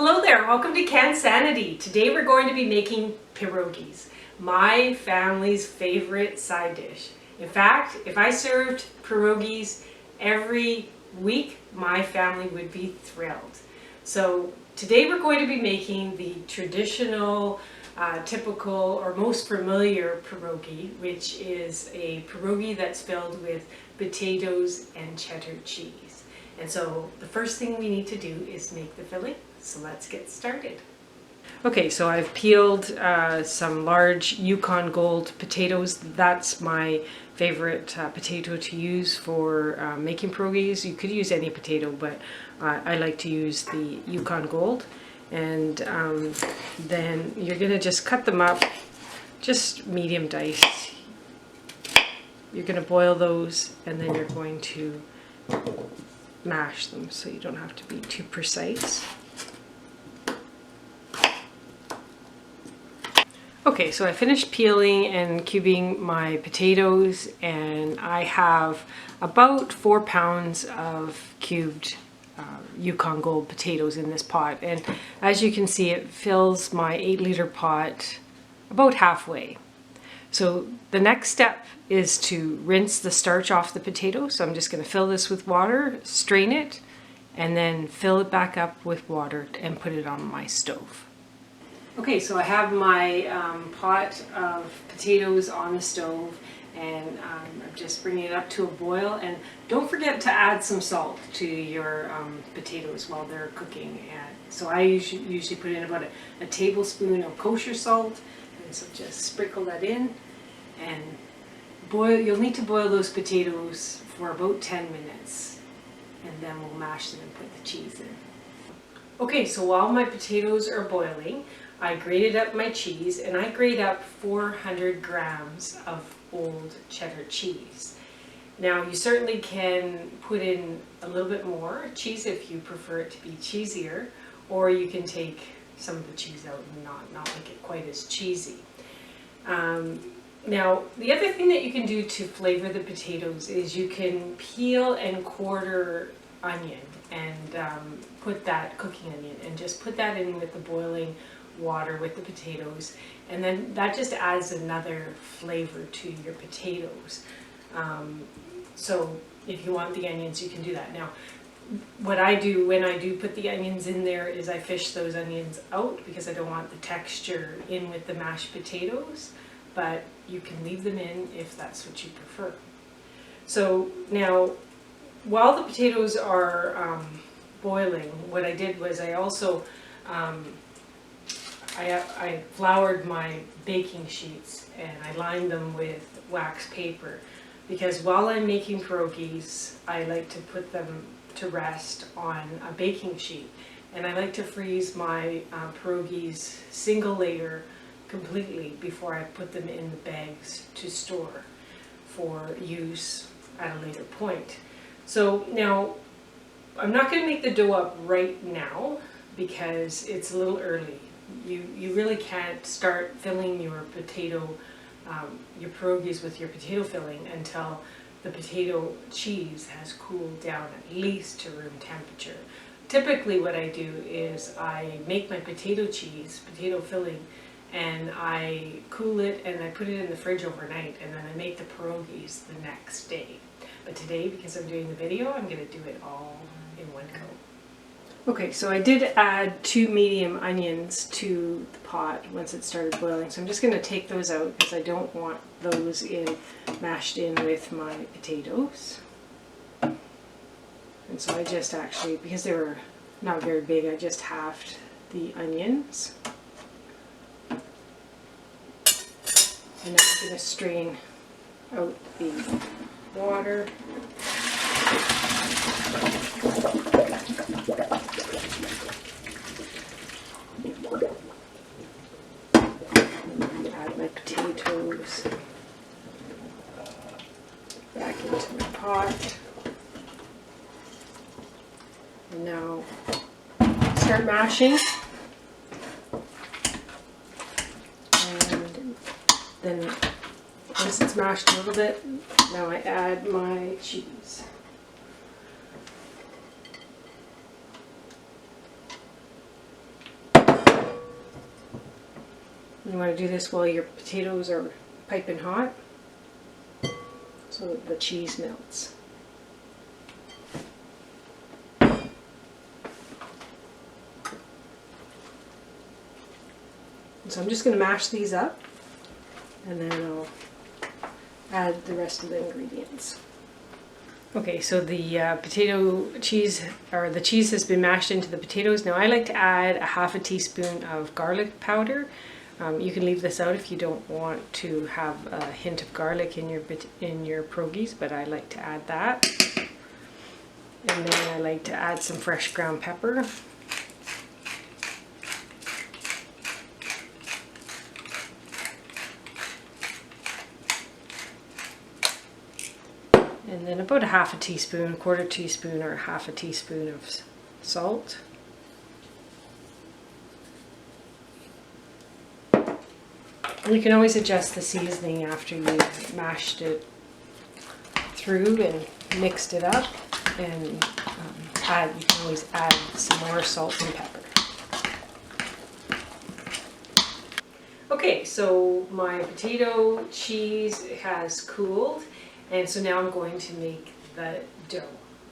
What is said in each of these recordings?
Hello there, welcome to Cansanity. Today we're going to be making pierogis, my family's favorite side dish. In fact, if I served pierogis every week, my family would be thrilled. So today we're going to be making the traditional, typical or most familiar pierogi, which is a pierogi that's filled with potatoes and cheddar cheese. And so the first thing we need to do is make the filling. So let's get started. Okay, so I've peeled some large Yukon Gold potatoes. That's my favorite potato to use for making pierogis. You could use any potato, but I like to use the Yukon Gold. And then you're going to just cut them up, just medium dice. You're going to boil those, and then you're going to mash them so you don't have to be too precise. Okay, so I finished peeling and cubing my potatoes, and I have about 4 pounds of cubed Yukon Gold potatoes in this pot. And as you can see, it fills my 8-liter pot about halfway. So the next step is to rinse the starch off the potato. So I'm just going to fill this with water, strain it, and then fill it back up with water and put it on my stove. Okay, so I have my pot of potatoes on the stove, and I'm just bringing it up to a boil. And don't forget to add some salt to your potatoes while they're cooking. And so I usually put in about a tablespoon of kosher salt, and so just sprinkle that in and boil. You'll need to boil those potatoes for about 10 minutes, and then we'll mash them and put the cheese in. Okay, so while my potatoes are boiling, I grated up my cheese, and I grate up 400 grams of old cheddar cheese. Now you certainly can put in a little bit more cheese if you prefer it to be cheesier, or you can take some of the cheese out and not make it quite as cheesy. Now the other thing that you can do to flavor the potatoes is you can peel and quarter onion and put that cooking onion and just put that in with the boiling water with the potatoes, and then that just adds another flavor to your potatoes. So if you want the onions, you can do that. Now what I do when I do put the onions in there is I fish those onions out because I don't want the texture in with the mashed potatoes, but you can leave them in if that's what you prefer. So now while the potatoes are boiling, what I did was I also I floured my baking sheets, and I lined them with wax paper, because while I'm making pierogis, I like to put them to rest on a baking sheet, and I like to freeze my pierogis single layer completely before I put them in the bags to store for use at a later point. So now I'm not going to make the dough up right now because it's a little early. You really can't start filling your your pierogis with your potato filling until the potato cheese has cooled down at least to room temperature. Typically what I do is I make my potato filling, and I cool it and I put it in the fridge overnight, and then I make the pierogis the next day. But today, because I'm doing the video, I'm going to do it all in one go. Okay, so I did add 2 medium onions to the pot once it started boiling, so I'm just going to take those out because I don't want those mashed in with my potatoes. And so I just actually, because they were not very big, I just halved the onions. And now I'm going to strain out the water. Add my potatoes back into my pot. And now start mashing. And then once it's mashed a little bit, now I add my cheese. You want to do this while your potatoes are piping hot so that the cheese melts. So I'm just going to mash these up and then I'll add the rest of the ingredients. Okay, so the potato cheese, or the cheese has been mashed into the potatoes. Now I like to add a half a teaspoon of garlic powder. You can leave this out if you don't want to have a hint of garlic in your pierogis, but I like to add that. And then I like to add some fresh ground pepper. And then about a half a teaspoon, quarter teaspoon, or half a teaspoon of salt. And you can always adjust the seasoning after you've mashed it through and mixed it up. And you can always add some more salt and pepper. Okay, so my potato cheese has cooled. And so now I'm going to make the dough.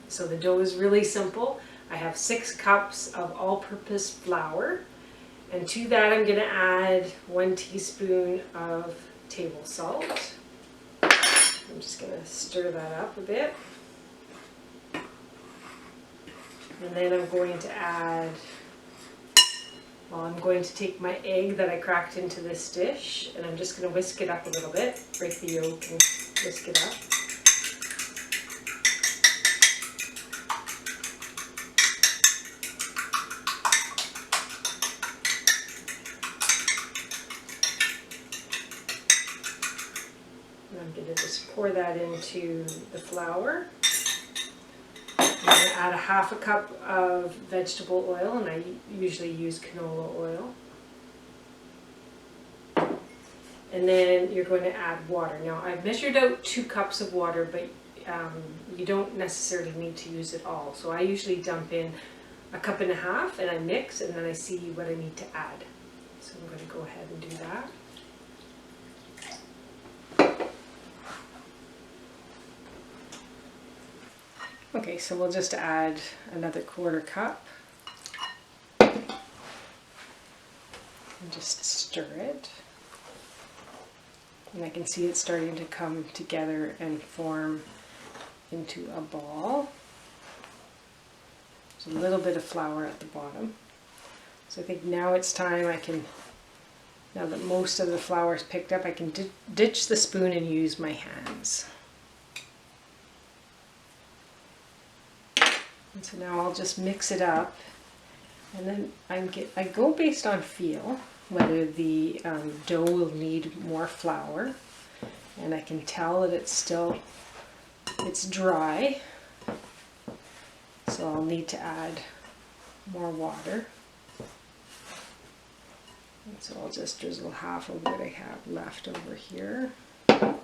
So the dough is really simple. I have 6 cups of all-purpose flour. And to that I'm going to add 1 teaspoon of table salt. I'm just going to stir that up a bit. And then I'm going to add, well, I'm going to take my egg that I cracked into this dish and I'm just going to whisk it up a little bit, break the yolk and whisk it up. And I'm going to just pour that into the flour. I'm going to add a half a cup of vegetable oil, and I usually use canola oil. And then you're going to add water. Now I've measured out 2 cups of water, but you don't necessarily need to use it all. So I usually dump in a cup and a half and I mix and then I see what I need to add. So I'm going to go ahead and do that. Okay, so we'll just add another quarter cup and just stir it. And I can see it starting to come together and form into a ball. There's a little bit of flour at the bottom. So I think now it's time now that most of the flour is picked up, I can ditch the spoon and use my hands. And so now I'll just mix it up. And then I go based on feel, whether the dough will need more flour, and I can tell that it's dry, so I'll need to add more water. And so I'll just drizzle half of what I have left over here. And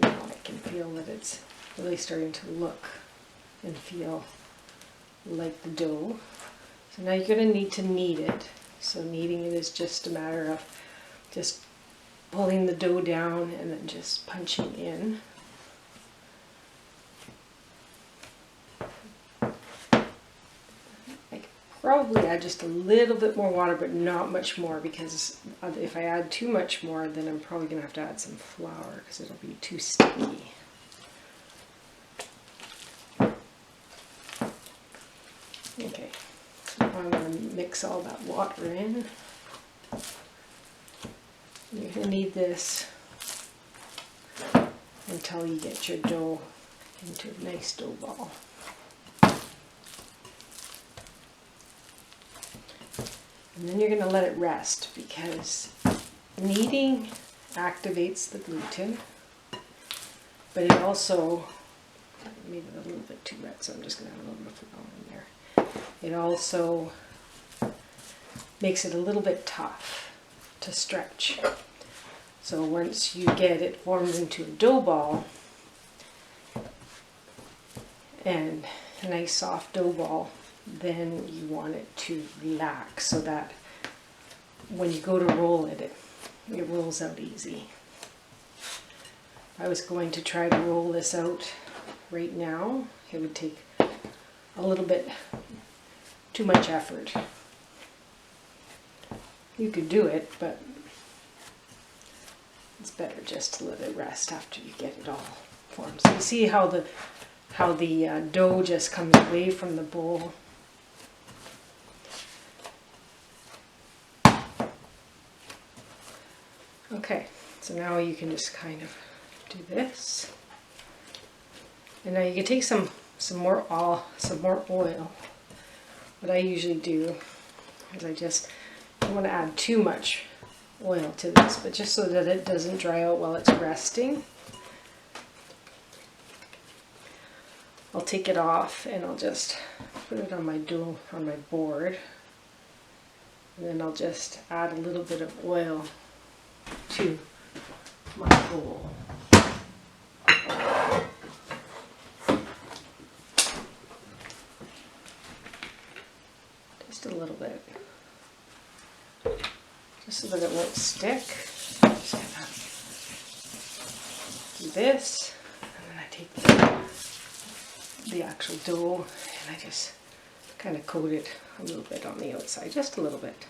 now I can feel that it's really starting to look and feel like the dough. So now you're going to need to knead it. So kneading it is just a matter of just pulling the dough down and then just punching in. I could probably add just a little bit more water, but not much more, because if I add too much more, then I'm probably going to have to add some flour because it'll be too sticky. Okay, so now I'm going to mix all that water in. You're going to knead this until you get your dough into a nice dough ball. And then you're going to let it rest, because kneading activates the gluten, but it also, I made it a little bit too wet, so I'm just going to add a little bit of flour in there. It also makes it a little bit tough to stretch. So once you get it formed into a dough ball, and a nice soft dough ball, then you want it to relax so that when you go to roll it, it rolls out easy. If I was going to try to roll this out right now, it would take a little bit too much effort. You could do it, but it's better just to let it rest after you get it all formed. So you see how the dough just comes away from the bowl. Okay, so now you can just kind of do this, and now you can take some more oil. What I usually do is I don't want to add too much oil to this, but just so that it doesn't dry out while it's resting, I'll take it off and I'll just put it on my dough on my board, and then I'll just add a little bit of oil to my bowl. Just a little bit, just so that it won't stick. I'm just gonna do this, and then I take the actual dough and I just kind of coat it a little bit on the outside, just a little bit.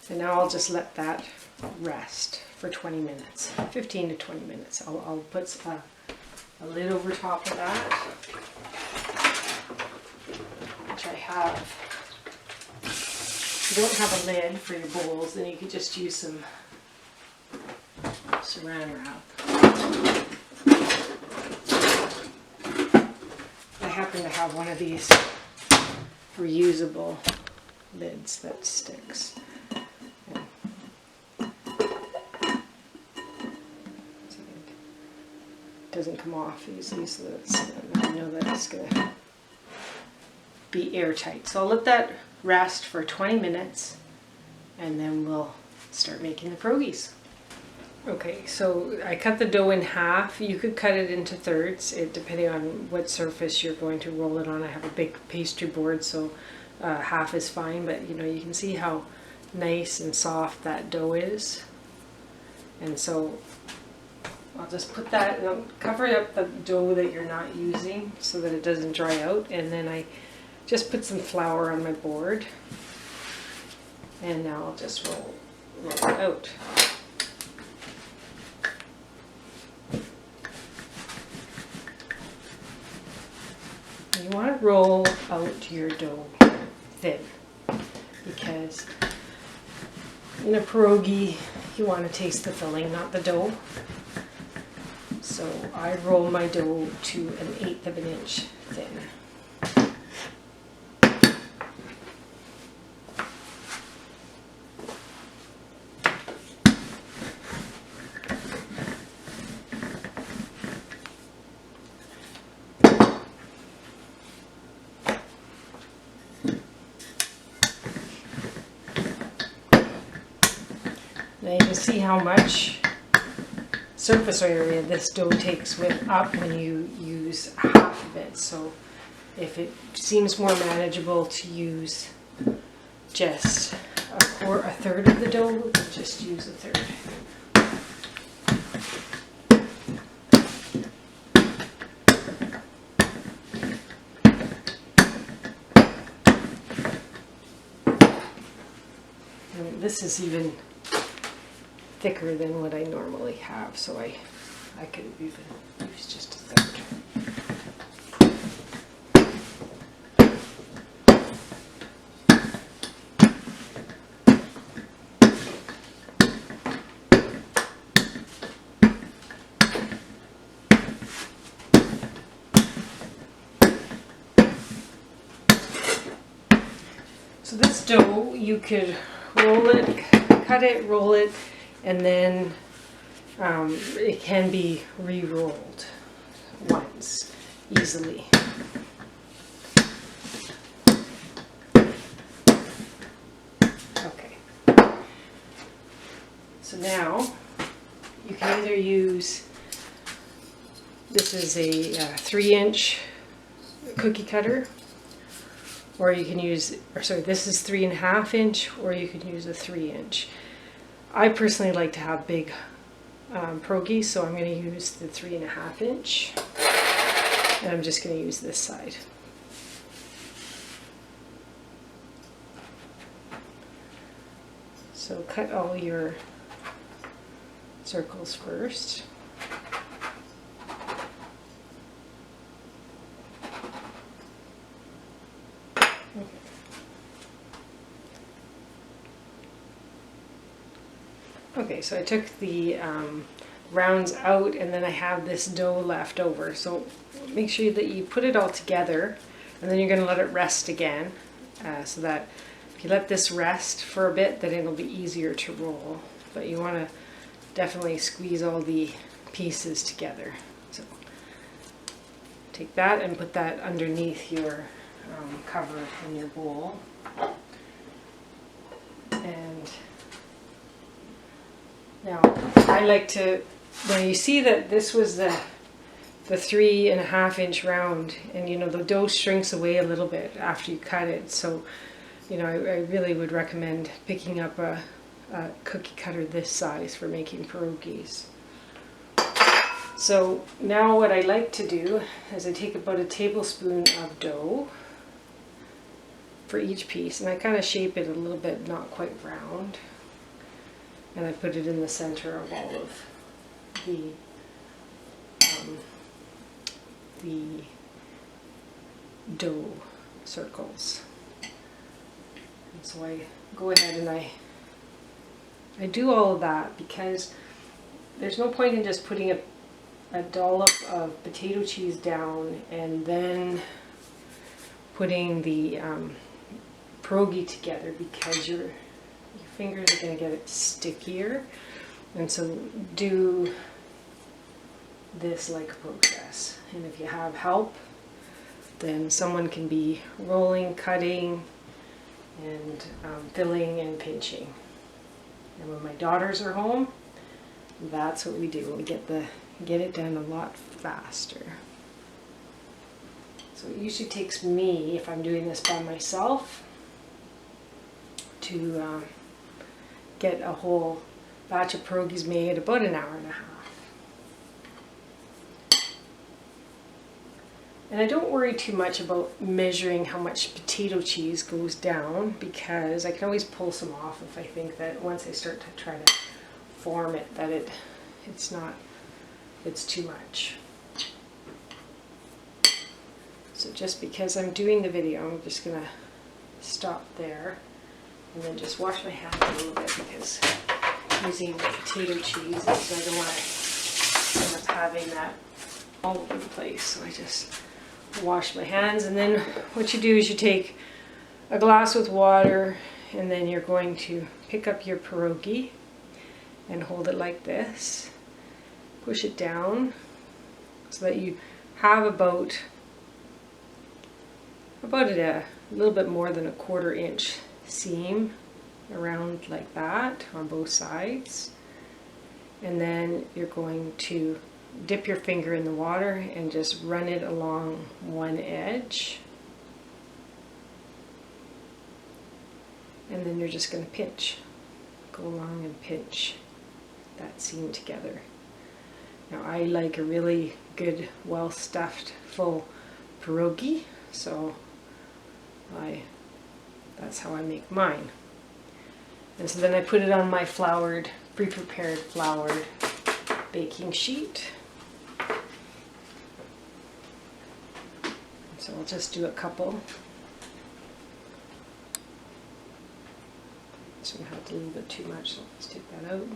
And now I'll just let that rest for 20 minutes, 15 to 20 minutes. I'll put a lid over top of that, which I have. If you don't have a lid for your bowls, then you could just use some saran wrap. I happen to have one of these reusable lids that sticks. Doesn't come off easily, so I know that it's going to be airtight. So I'll let that rest for 20 minutes and then we'll start making the pierogis. Okay, so I cut the dough in half. You could cut it into thirds, depending on what surface you're going to roll it on. I have a big pastry board, so half is fine, but you know, you can see how nice and soft that dough is. And so I'll just put that, and I'll cover up the dough that you're not using so that it doesn't dry out, and then I just put some flour on my board, and now I'll just roll it out. You want to roll out your dough thin, because in a pierogi you want to taste the filling, not the dough. So I roll my dough to 1/8 of an inch thin. Now you can see how much surface area this dough takes up when you use half of it. So if it seems more manageable to use just a third of the dough, then just use a third. And this is even thicker than what I normally have, so I could even use just a third. So this dough, you could roll it, cut it, roll it, and then it can be re-rolled once easily. Okay. So now you can either use This is a 3-inch cookie cutter, or you can use, or sorry, this is 3.5-inch, or you can use a 3-inch. I personally like to have big pierogis, so I'm going to use the 3.5-inch, and I'm just going to use this side. So cut all your circles first. Okay, so I took the rounds out, and then I have this dough left over. So make sure that you put it all together, and then you're going to let it rest again, so that if you let this rest for a bit, then it'll be easier to roll. But you want to definitely squeeze all the pieces together. So take that and put that underneath your cover in your bowl. And now I like to, when you see that this was the 3.5-inch round, and you know the dough shrinks away a little bit after you cut it, so you know I really would recommend picking up a cookie cutter this size for making pierogis. So now what I like to do is I take about a tablespoon of dough for each piece, and I kind of shape it a little bit, not quite round, and I put it in the center of all of the dough circles. And so I go ahead and I do all of that because there's no point in just putting a dollop of potato cheese down and then putting the pierogi together, because your fingers are going to get it stickier. And so do this like a process. And if you have help, then someone can be rolling, cutting, and filling and pinching. And when my daughters are home, that's what we do. We get it done a lot faster. So it usually takes me, if I'm doing this by myself, to get a whole batch of pierogis made about an hour and a half. And I don't worry too much about measuring how much potato cheese goes down, because I can always pull some off if I think that once I start to try to form it that it's too much. So just because I'm doing the video, I'm just gonna stop there and then just wash my hands a little bit, because I'm using potato cheese, and so I don't want to end up having that all over the place. So I just wash my hands, and then what you do is you take a glass with water, and then you're going to pick up your pierogi and hold it like this, push it down so that you have about a little bit more than a 1/4 inch seam around like that on both sides. And then you're going to dip your finger in the water and just run it along one edge, and then you're just going to pinch, go along and pinch that seam together. Now I like a really good, well stuffed, full pierogi, so that's how I make mine. And so then I put it on my pre-prepared floured baking sheet. So I'll just do a couple. This one had a little bit too much, so let's take that out.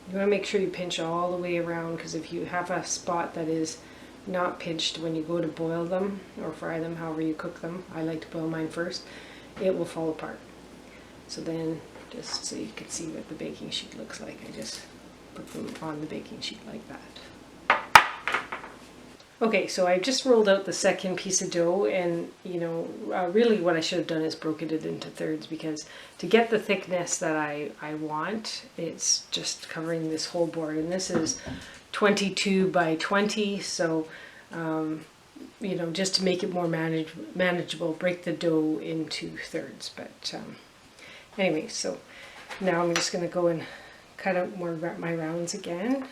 You want to make sure you pinch all the way around, because if you have a spot that is not pinched when you go to boil them or fry them, however you cook them. I like to boil mine first. It will fall apart. So then, just so you can see what the baking sheet looks like, I just put them on the baking sheet like that. Okay, so I just rolled out the second piece of dough, and really what I should have done is broken it into thirds, because to get the thickness that I want, it's just covering this whole board, and this is 22 by 20, so just to make it more manageable, break the dough into thirds. But anyway, so now I'm just going to go and cut out my rounds again.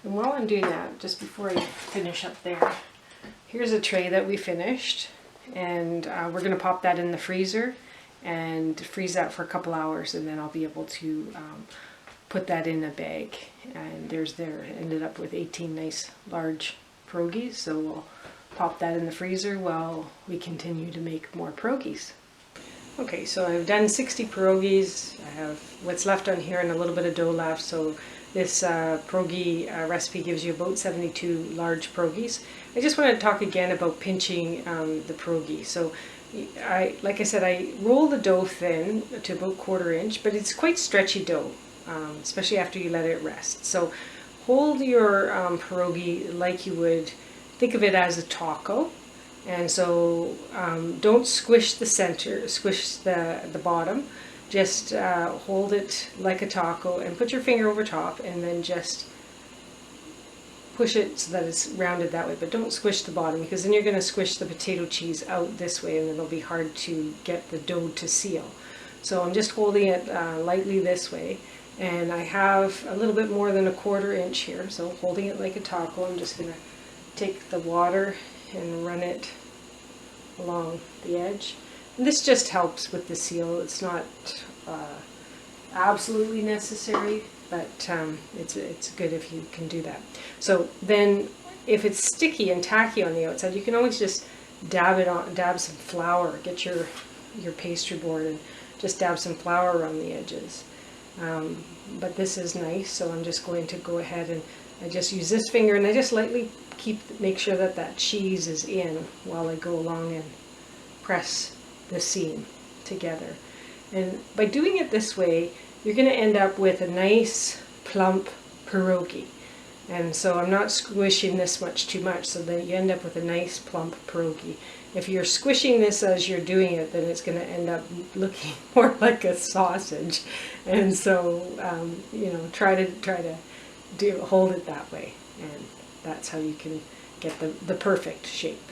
And while I'm doing that, just before I finish up there, here's a tray that we finished, and we're going to pop that in the freezer and freeze that for a couple hours, and then I'll be able to put that in a bag. And ended up with 18 nice large pierogis, so we'll pop that in the freezer while we continue to make more pierogis. Okay, so I've done 60 pierogis. I have what's left on here and a little bit of dough left, so this pierogi recipe gives you about 72 large pierogis. I just want to talk again about pinching the pierogi. So, like I said, I roll the dough thin to about 1/4 inch, but it's quite stretchy dough, especially after you let it rest. So, hold your pierogi like you would think of it as a taco, and so don't squish the center, squish the bottom. Just hold it like a taco and put your finger over top, and then just push it so that it's rounded that way, but don't squish the bottom, because then you're going to squish the potato cheese out this way, and it'll be hard to get the dough to seal. So I'm just holding it lightly this way, and I have a little bit more than 1/4 inch here, so holding it like a taco, I'm just going to take the water and run it along the edge. And this just helps with the seal. It's not absolutely necessary, but it's good if you can do that. So then, if it's sticky and tacky on the outside, you can always just dab some flour. Get your pastry board and just dab some flour around the edges. But this is nice, so I'm just going to go ahead and I just use this finger, and I just lightly make sure that cheese is in while I go along and press the seam together. And by doing it this way, you're going to end up with a nice plump pierogi. And so I'm not squishing this too much, so that you end up with a nice plump pierogi. If you're squishing this as you're doing it, then it's going to end up looking more like a sausage. And so try to hold it that way, and that's how you can get the perfect shape.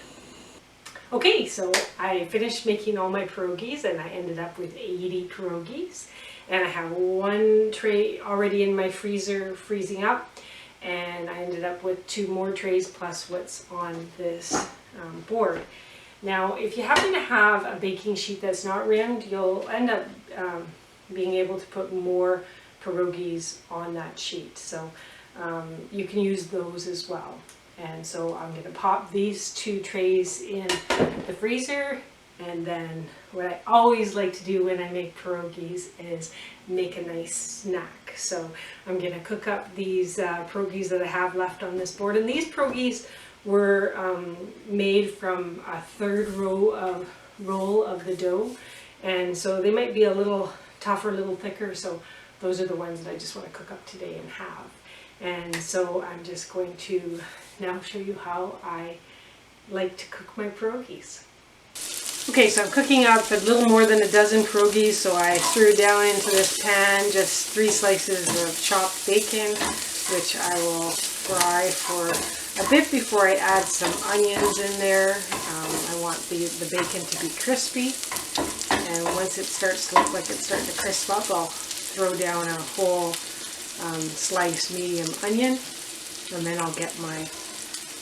Okay, so I finished making all my pierogis, and I ended up with 80 pierogis, and I have one tray already in my freezer freezing up, and I ended up with 2 more trays plus what's on this board. Now, if you happen to have a baking sheet that's not rimmed, you'll end up being able to put more pierogis on that sheet, so you can use those as well. And so I'm going to pop these 2 trays in the freezer, and then what I always like to do when I make pierogis is make a nice snack. So I'm going to cook up these pierogis that I have left on this board, and these pierogis were made from a 3rd roll of the dough, and so they might be a little tougher, a little thicker, so those are the ones that I just want to cook up today and have. And so I'm just going to now show you how I like to cook my pierogis. Okay, so I'm cooking up a little more than a dozen pierogis, so I threw down into this pan just 3 slices of chopped bacon, which I will fry for a bit before I add some onions in there. I want the bacon to be crispy, and once it starts to look like it's starting to crisp up, I'll throw down a whole sliced medium onion, and then I'll get my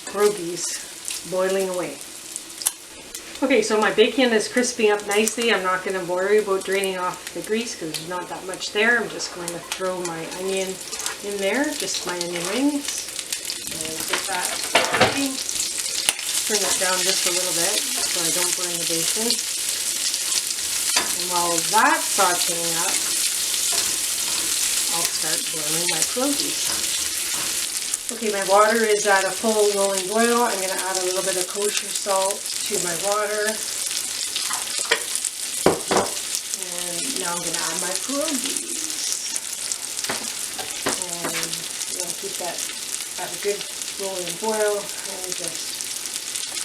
pierogis boiling away. Okay, so my bacon is crisping up nicely. I'm not going to worry about draining off the grease because there's not that much there. I'm just going to throw my onion in there, just my onion rings, and get that cooking. turn it down just a little bit so I don't burn the bacon. And while that's sauteing up, I'll start boiling my pierogis. Okay, my water is at a full rolling boil. I'm going to add a little bit of kosher salt to my water. And now I'm going to add my pierogis. And I'm going to keep that at a good rolling boil and just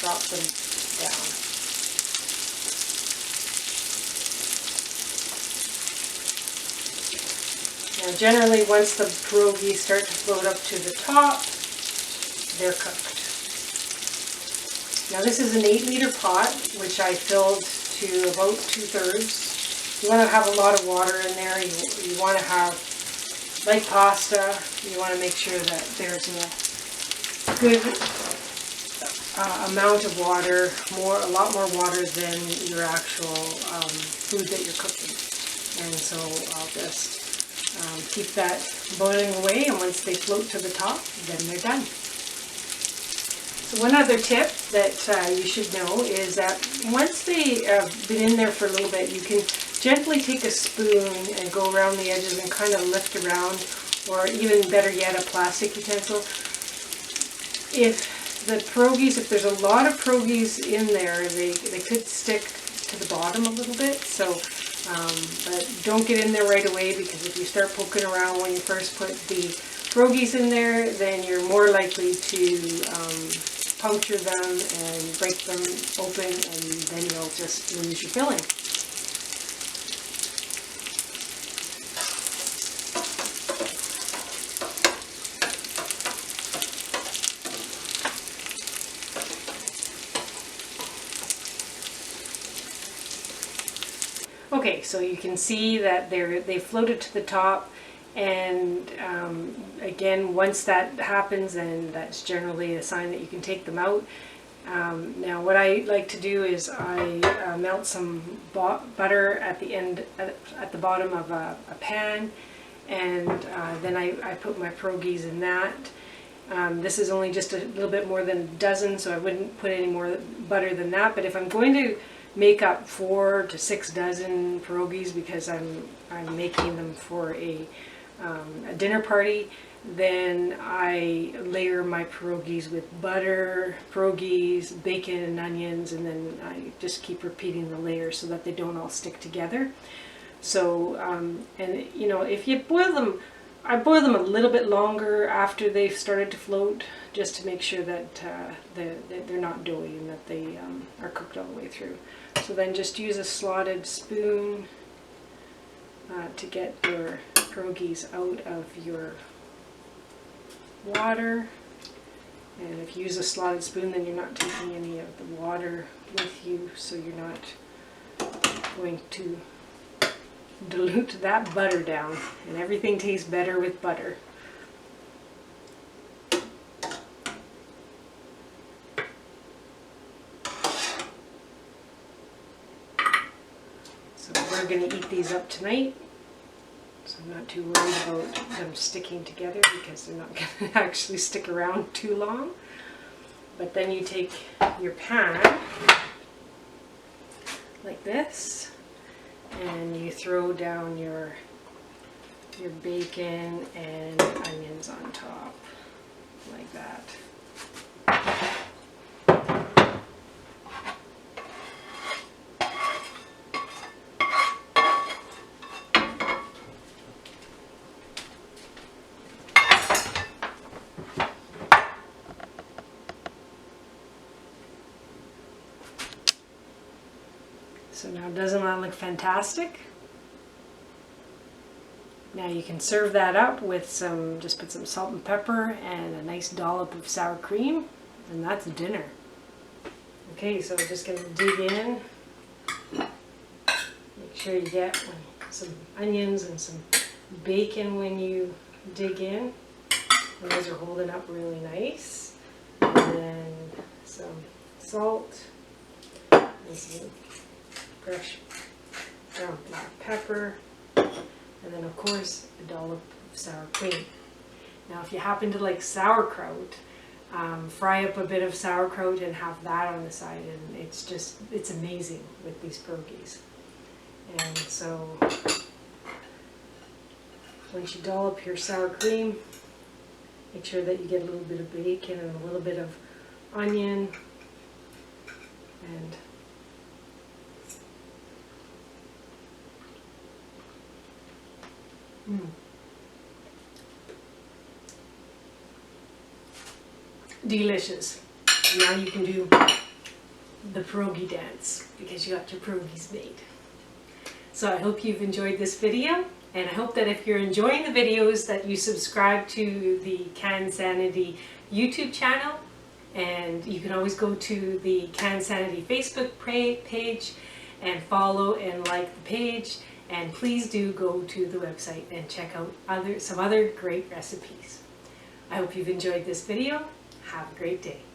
drop them down. Now generally once the pierogis start to float up to the top, they're cooked. Now this is an 8-liter pot, which I filled to about 2/3. You want to have a lot of water in there. You want to have, like pasta, you want to make sure that there's a good amount of water, a lot more water than your actual food that you're cooking. And so I'll just keep that boiling away, and once they float to the top, then they're done. So one other tip that you should know is that once they have been in there for a little bit, you can gently take a spoon and go around the edges and kind of lift around, or even better yet, a plastic utensil. If there's a lot of pierogis in there, they could stick to the bottom a little bit, so but don't get in there right away, because if you start poking around when you first put the pierogis in there, then you're more likely to puncture them and break them open, and then you'll just lose your filling. Okay, so you can see that they floated to the top, and again, once that happens, then that's generally a sign that you can take them out. Now what I like to do is I melt some butter at the end, at the bottom of a pan, and then I put my pierogis in that. This is only just a little bit more than a dozen, so I wouldn't put any more butter than that, but if I'm going to make up 4 to 6 dozen pierogis, because I'm making them for a dinner party, then I layer my pierogis with butter, pierogis, bacon and onions, and then I just keep repeating the layers so that they don't all stick together. So and you know, if you boil them, I boil them a little bit longer after they've started to float, just to make sure that they're not doughy and that they are cooked all the way through. So then just use a slotted spoon to get your pierogis out of your water. And if you use a slotted spoon, then you're not taking any of the water with you, so you're not going to dilute that butter down, and everything tastes better with butter. So we're going to eat these up tonight, so I'm not too worried about them sticking together, because they're not going to actually stick around too long. But then you take your pan like this, and you throw down your bacon and onions on top, like that. So now, doesn't that look fantastic? Now you can serve that up with just put some salt and pepper and a nice dollop of sour cream, and that's dinner. Okay, so we're just going to dig in. Make sure you get some onions and some bacon when you dig in. And those are holding up really nice. And then some salt and some fresh ground black pepper, and then of course a dollop of sour cream. Now if you happen to like sauerkraut, fry up a bit of sauerkraut and have that on the side, and it's amazing with these pierogis. And so once you dollop your sour cream, make sure that you get a little bit of bacon and a little bit of onion, and delicious. Now you can do the pierogi dance because you got your pierogis made. So I hope you've enjoyed this video, and I hope that if you're enjoying the videos that you subscribe to the Cansanity YouTube channel, and you can always go to the Cansanity Facebook page and follow and like the page, and please do go to the website and check out some other great recipes. I hope you've enjoyed this video. Have a great day.